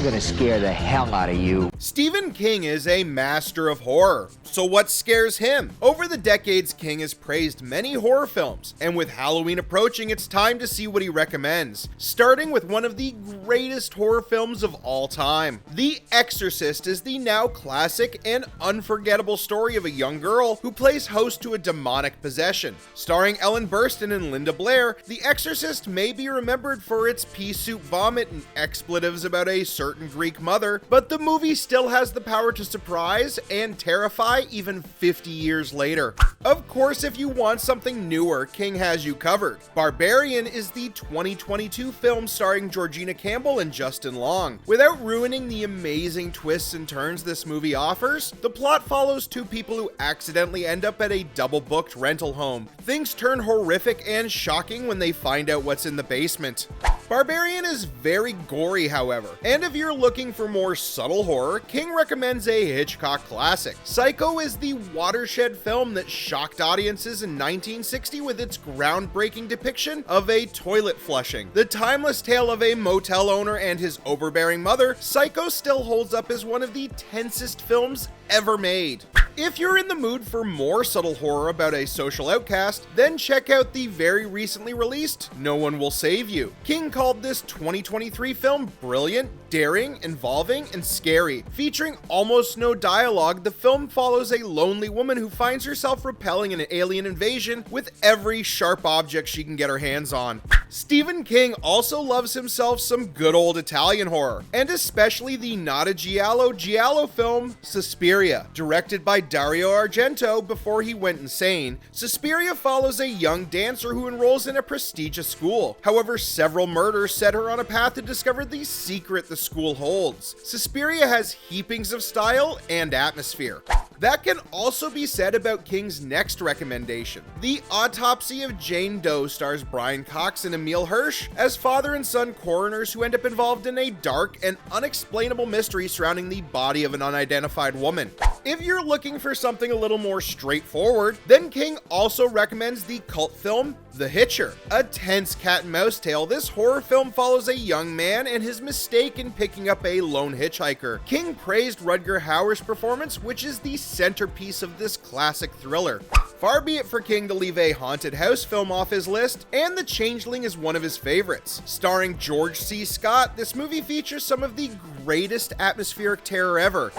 gonna scare the hell out of you. Stephen King is a master of horror. So what scares him? Over the decades, King has praised many horror films, and with Halloween approaching, it's time to see what he recommends. Starting with one of the greatest horror films of all time. The Exorcist is the now classic and unforgettable story of a young girl who plays host to a demonic possession. Starring Ellen Burstyn and Linda Blair, The Exorcist may be remembered for its pea soup vomit and expletives about a certain Greek mother, but the movie still has the power to surprise and terrify even 50 years later. Of course, if you want something newer, King has you covered. Barbarian is the 2022 film starring Georgina Campbell and Justin Long. Without ruining the amazing twists and turns this movie offers, the plot follows two people who accidentally end up at a double-booked rental home. Things turn horrific and shocking when they find out what's in the basement. Barbarian is very gory, however, and if you're looking for more subtle horror, King recommends a Hitchcock classic. Psycho is the watershed film that shocked audiences in 1960 with its groundbreaking depiction of a toilet flushing. The timeless tale of a motel owner and his overbearing mother, Psycho still holds up as one of the tensest films ever made. If you're in the mood for more subtle horror about a social outcast, then check out the very recently released No One Will Save You. King called this 2023 film brilliant, daring, involving, and scary. Featuring almost no dialogue, the film follows a lonely woman who finds herself repelling an alien invasion with every sharp object she can get her hands on. Stephen King also loves himself some good old Italian horror, and especially the Nata Giallo film Suspiria, directed by Dario Argento before he went insane. Suspiria follows a young dancer who enrolls in a prestigious school. However, several murders set her on a path to discover the secret the school holds. Suspiria has heapings of style and atmosphere. That can also be said about King's next recommendation. The Autopsy of Jane Doe stars Brian Cox and Emile Hirsch as father and son coroners who end up involved in a dark and unexplainable mystery surrounding the body of an unidentified woman. If you're looking for something a little more straightforward, then King also recommends the cult film The Hitcher. A tense cat and mouse tale, this horror film follows a young man and his mistake in picking up a lone hitchhiker. King praised Rutger Hauer's performance, which is the centerpiece of this classic thriller. Far be it for King to leave a haunted house film off his list, and The Changeling is one of his favorites. Starring George C. Scott, this movie features some of the greatest atmospheric terror ever.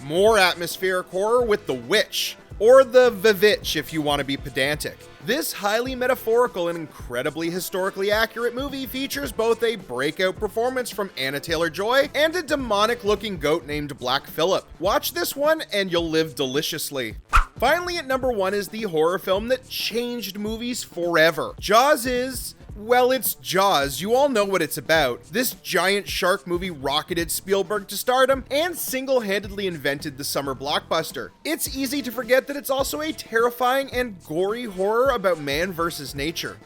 More atmospheric horror with The Witch, or the Vivitch if you want to be pedantic. This highly metaphorical and incredibly historically accurate movie features both a breakout performance from Anna Taylor-Joy and a demonic-looking goat named Black Phillip. Watch this one and you'll live deliciously. Finally, at number 1 is the horror film that changed movies forever. Jaws is... well, it's Jaws. You all know what it's about. This giant shark movie rocketed Spielberg to stardom and single-handedly invented the summer blockbuster. It's easy to forget that it's also a terrifying and gory horror about man versus nature.